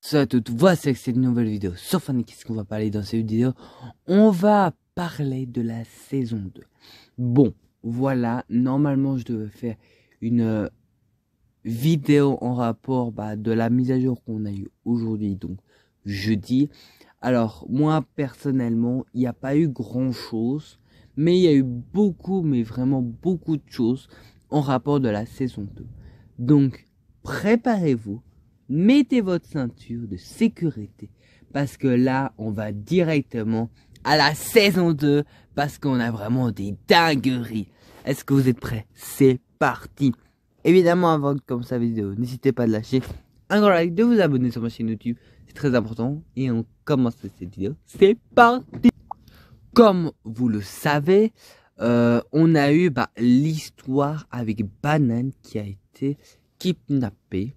Salut à toutes, voici cette nouvelle vidéo sur Fanny. Qu'est-ce qu'on va parler dans cette vidéo? On va parler de la saison 2. Bon, voilà, normalement je devais faire une vidéo en rapport de la mise à jour qu'on a eu aujourd'hui, donc jeudi. Alors, moi personnellement, il n'y a pas eu grand chose, mais il y a eu beaucoup, mais vraiment beaucoup de choses en rapport de la saison 2. Donc, préparez-vous. Mettez votre ceinture de sécurité parce que là, on va directement à la saison 2 parce qu'on a vraiment des dingueries. Est-ce que vous êtes prêts? C'est parti. Évidemment, avant de commencer la vidéo, n'hésitez pas à lâcher un grand like, de vous abonner sur ma chaîne YouTube. C'est très important. Et on commence cette vidéo. C'est parti. Comme vous le savez, on a eu l'histoire avec Banane qui a été kidnappée.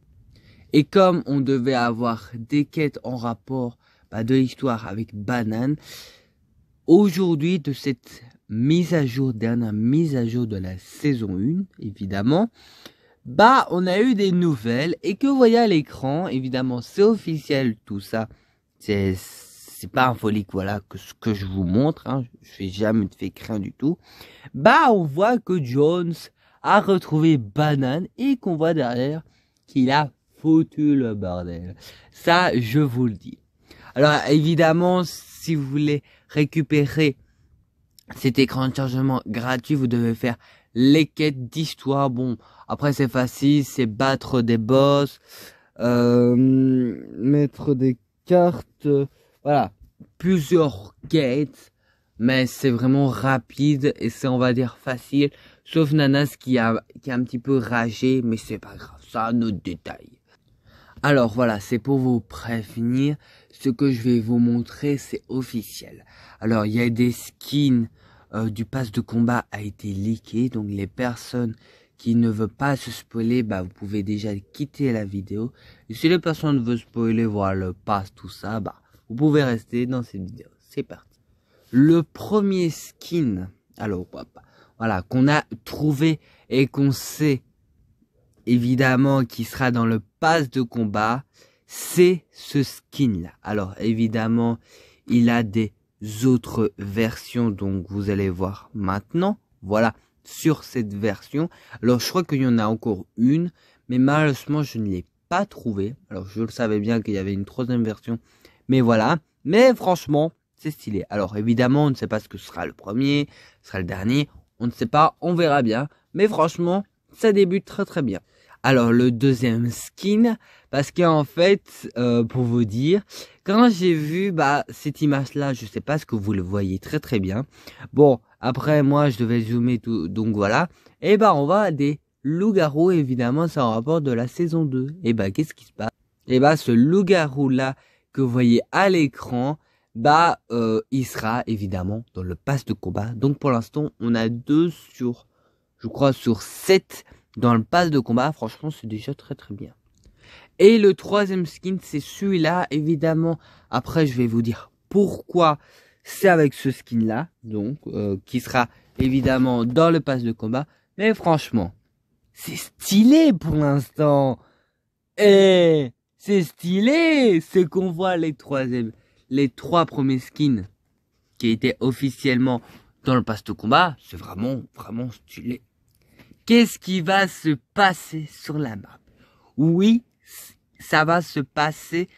Et comme on devait avoir des quêtes en rapport de l'histoire avec Banane, aujourd'hui de cette mise à jour, dernière mise à jour de la saison 1, évidemment, on a eu des nouvelles et que vous voyez à l'écran, évidemment c'est officiel tout ça, c'est pas un folie voilà que ce que je vous montre, hein, je fais jamais de fake rien du tout. On voit que Jones a retrouvé Banane et qu'on voit derrière qu'il a foutu le bordel. Ça, je vous le dis. Alors, évidemment, si vous voulez récupérer cet écran de chargement gratuit, vous devez faire les quêtes d'histoire. Bon, après, c'est facile, c'est battre des boss, mettre des cartes, voilà, plusieurs quêtes, mais c'est vraiment rapide et c'est, on va dire, facile, sauf Nanas qui a un petit peu ragé, mais c'est pas grave, ça a nos détails. Alors voilà, c'est pour vous prévenir, ce que je vais vous montrer, c'est officiel. Alors il y a des skins du pass de combat a été leaké, donc les personnes qui ne veulent pas se spoiler, vous pouvez déjà quitter la vidéo. Et si les personnes veulent spoiler, voir le pass, tout ça, vous pouvez rester dans cette vidéo. C'est parti. Le premier skin, alors voilà, qu'on a trouvé et qu'on sait évidemment qui sera dans le pass de combat, c'est ce skin là. Alors évidemment il a des autres versions, donc vous allez voir maintenant, voilà, sur cette version. Alors je crois qu'il y en a encore une, mais malheureusement je ne l'ai pas trouvé. Alors je le savais bien qu'il y avait une troisième version, mais voilà, mais franchement c'est stylé. Alors évidemment on ne sait pas ce que sera le premier, ce sera le dernier, on ne sait pas, on verra bien, mais franchement ça débute très très bien. Alors le deuxième skin, parce qu'en fait, pour vous dire, quand j'ai vu cette image là, je sais pas ce que vous le voyez très très bien. Bon, après moi je devais zoomer tout, donc voilà. Et on va à des loups-garous, évidemment c'est en rapport de la saison 2. Et qu'est-ce qui se passe? Et ce loup-garou là que vous voyez à l'écran, il sera évidemment dans le pass de combat. Donc pour l'instant on a 2 sur, je crois sur 7 dans le pass de combat. Franchement c'est déjà très très bien. Et le troisième skin c'est celui-là, évidemment après je vais vous dire pourquoi c'est avec ce skin là, donc qui sera évidemment dans le pass de combat. Mais franchement c'est stylé pour l'instant, et c'est stylé ce qu'on voit. Les trois premiers skins qui étaient officiellement dans le pass de combat, c'est vraiment vraiment stylé. Qu'est-ce qui va se passer sur la map? Oui, ça va se passer,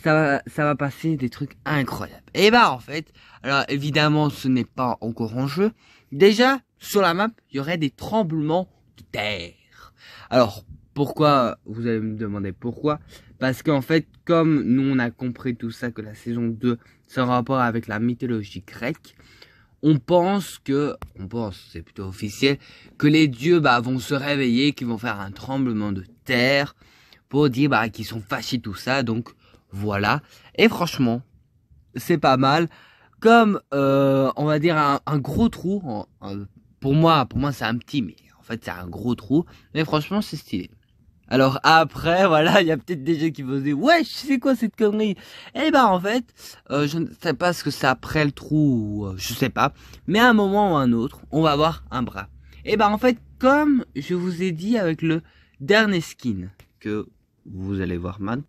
ça va passer des trucs incroyables. Et en fait, alors évidemment ce n'est pas encore en jeu. Déjà, sur la map, il y aurait des tremblements de terre. Alors, pourquoi? Vous allez me demander pourquoi. Parce qu'en fait, comme nous on a compris tout ça, que la saison 2, c'est en rapport avec la mythologie grecque, on pense, c'est plutôt officiel, que les dieux vont se réveiller, qu'ils vont faire un tremblement de terre pour dire qu'ils sont fâchés tout ça. Donc voilà. Et franchement, c'est pas mal. Comme on va dire un gros trou. Pour moi c'est un petit, mais en fait c'est un gros trou. Mais franchement c'est stylé. Alors après, voilà, il y a peut-être des gens qui vont se dire, ouais, c'est quoi cette connerie? En fait, je ne sais pas ce que c'est après le trou, je sais pas. Mais à un moment ou à un autre, on va avoir un bras. En fait, comme je vous ai dit avec le dernier skin, que vous allez voir maintenant,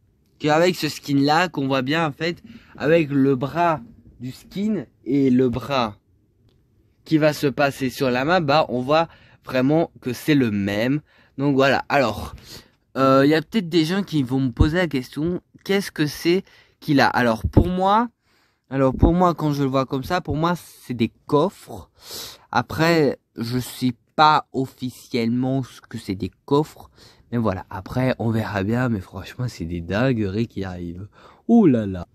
qu'avec ce skin là, qu'on voit bien en fait, avec le bras du skin et le bras qui va se passer sur la main, bah on voit vraiment que c'est le même. Donc voilà. Alors, il y a peut-être des gens qui vont me poser la question, qu'est-ce que c'est qu'il a? Alors pour moi, quand je le vois comme ça, pour moi c'est des coffres. Après, je sais pas officiellement ce que c'est des coffres, mais voilà. Après, on verra bien. Mais franchement, c'est des dingueries qui arrivent. Ouh là là.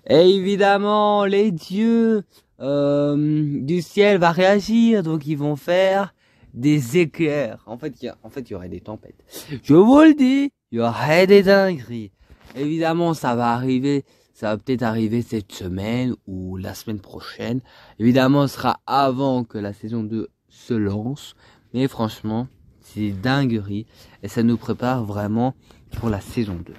Et évidemment, les dieux du ciel vont réagir, donc ils vont faire des éclairs. En fait, il y aurait des tempêtes. Je vous le dis, il y aurait des dingueries. Évidemment, ça va arriver. Ça va peut-être arriver cette semaine ou la semaine prochaine. Évidemment, ce sera avant que la saison 2 se lance. Mais franchement, c'est des dingueries. Et ça nous prépare vraiment pour la saison 2.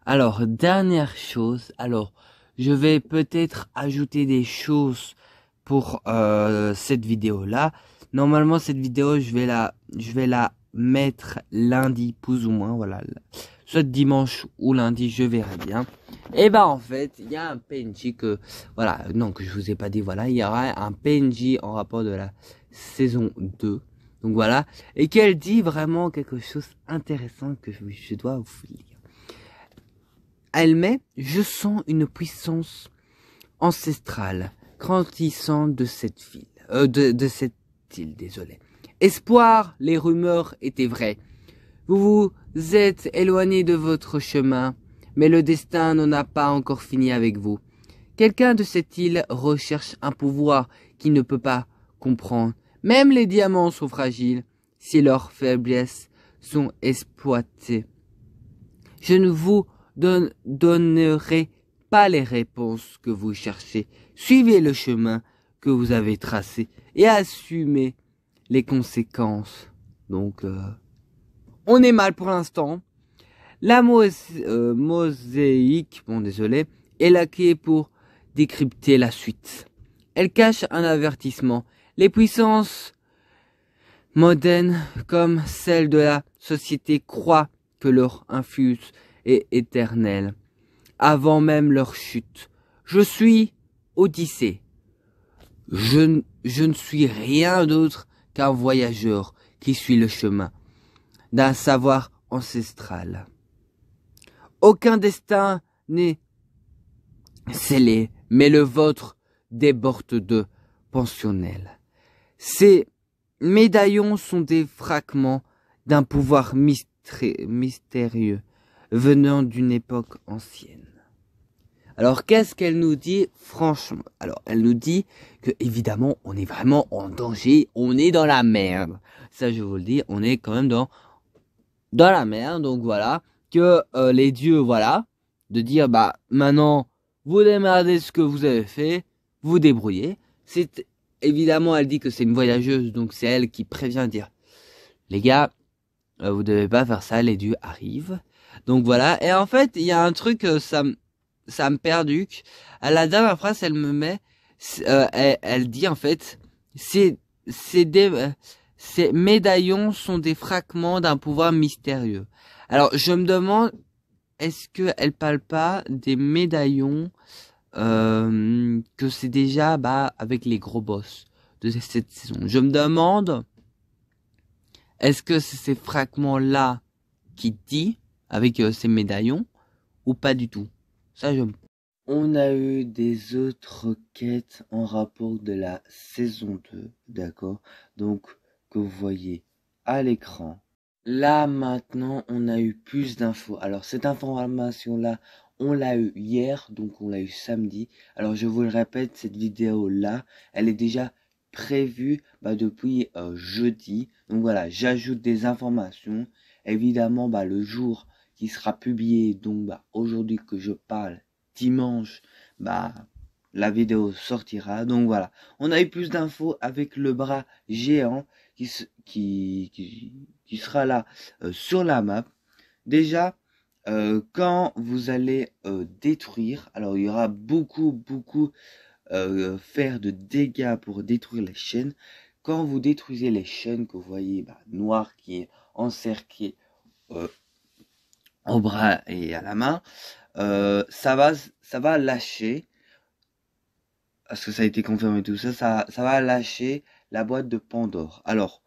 Alors, dernière chose. Alors, je vais peut-être ajouter des choses pour cette vidéo-là. Normalement, cette vidéo, je vais la mettre lundi, plus ou moins. Voilà. Soit dimanche ou lundi, je verrai bien. Et bah en fait, il y a un PNJ que je vous ai pas dit, voilà, il y aura un PNJ en rapport de la saison 2. Donc voilà, et qu'elle dit vraiment quelque chose d'intéressant que je dois vous lire. Elle met: je sens une puissance ancestrale grandissant de cette ville, de cette île, désolé. Espoir, les rumeurs étaient vraies. Vous vous êtes éloigné de votre chemin, mais le destin n'en a pas encore fini avec vous. Quelqu'un de cette île recherche un pouvoir qu'il ne peut pas comprendre. Même les diamants sont fragiles si leurs faiblesses sont exploitées. Je ne vous donnerai pas les réponses que vous cherchez. Suivez le chemin que vous avez tracé et assumez les conséquences. Donc, on est mal pour l'instant. La mosaïque, bon désolé, est la clé pour décrypter la suite. Elle cache un avertissement. Les puissances modernes, comme celles de la société, croient que leur influence est éternelle, avant même leur chute. Je suis Odyssée. Je ne suis rien d'autre qu'un voyageur qui suit le chemin d'un savoir ancestral. Aucun destin n'est scellé, mais le vôtre déborde de pensionnel. Ces médaillons sont des fragments d'un pouvoir mystérieux venant d'une époque ancienne. Alors, qu'est-ce qu'elle nous dit, franchement? Alors, elle nous dit que, évidemment, on est vraiment en danger, on est dans la merde. Ça, je vous le dis, on est quand même dans la merde. Donc, voilà, que les dieux, voilà, de dire, bah, maintenant, vous démerdez ce que vous avez fait, vous débrouillez. C'est, évidemment, elle dit que c'est une voyageuse, donc c'est elle qui prévient, dire, les gars, vous devez pas faire ça, les dieux arrivent. Donc, voilà. Et en fait, il y a un truc, ça me perduque. À la dernière phrase, elle me met, elle dit en fait, ces médaillons sont des fragments d'un pouvoir mystérieux. Alors, je me demande, est-ce qu'elle parle pas des médaillons que c'est déjà avec les gros boss de cette saison? Je me demande, est-ce que c'est ces fragments-là qui dit avec ces médaillons ou pas du tout? Ça, On a eu des autres quêtes en rapport de la saison 2, d'accord? Donc, que vous voyez à l'écran. Là, maintenant, on a eu plus d'infos. Alors, cette information-là, on l'a eu hier, donc on l'a eu samedi. Alors, je vous le répète, cette vidéo-là, elle est déjà prévue depuis jeudi. Donc voilà, j'ajoute des informations. Évidemment, le jour qui sera publié, donc aujourd'hui que je parle, dimanche, la vidéo sortira. Donc voilà, on a eu plus d'infos avec le bras géant qui sera là sur la map. Déjà, quand vous allez détruire, alors il y aura beaucoup faire de dégâts pour détruire les chaînes. Quand vous détruisez les chaînes que vous voyez noir qui est encerclé au bras et à la main, ça va lâcher, parce que ça a été confirmé tout ça, ça va lâcher la boîte de Pandore. Alors,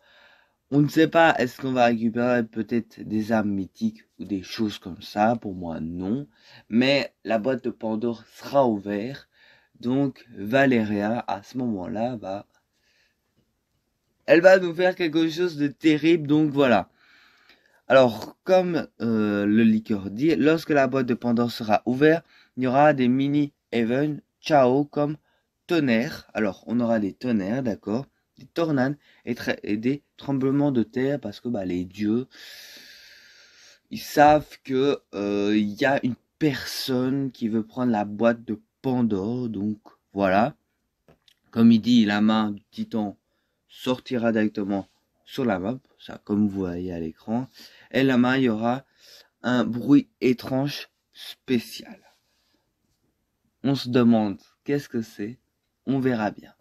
on ne sait pas, est-ce qu'on va récupérer peut-être des armes mythiques ou des choses comme ça? Pour moi, non. Mais la boîte de Pandore sera ouverte. Donc, Valeria, à ce moment-là, elle va nous faire quelque chose de terrible. Donc, voilà. Alors, comme le liqueur dit, lorsque la boîte de Pandore sera ouverte, il y aura des mini-events, ciao, comme tonnerre. Alors, on aura des tonnerres, d'accord, des tornades et des tremblements de terre, parce que les dieux, ils savent que il y a une personne qui veut prendre la boîte de Pandore. Donc, voilà. Comme il dit, la main du titan sortira directement sur la map, ça comme vous voyez à l'écran. Et la main, il y aura un bruit étrange spécial. On se demande qu'est-ce que c'est, on verra bien.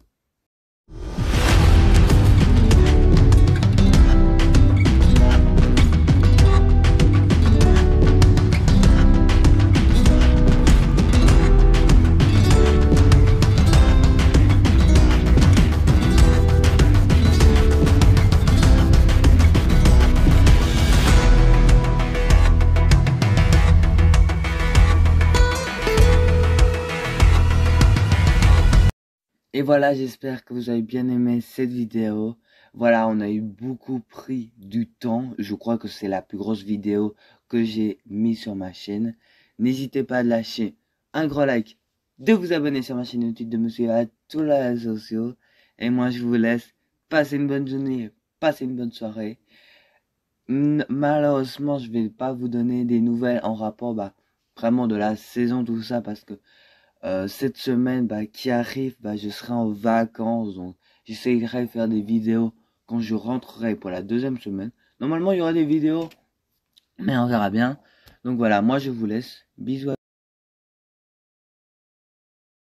Et voilà, j'espère que vous avez bien aimé cette vidéo. Voilà, on a eu beaucoup pris du temps. Je crois que c'est la plus grosse vidéo que j'ai mise sur ma chaîne. N'hésitez pas à lâcher un gros like, de vous abonner sur ma chaîne YouTube, de me suivre à tous les réseaux sociaux. Et moi, je vous laisse. Passer une bonne journée, passer une bonne soirée. Malheureusement, je vais pas vous donner des nouvelles en rapport vraiment de la saison, tout ça, parce que cette semaine qui arrive, je serai en vacances, donc j'essaierai de faire des vidéos quand je rentrerai pour la deuxième semaine. Normalement, il y aura des vidéos, mais on verra bien. Donc voilà, moi je vous laisse. Bisous.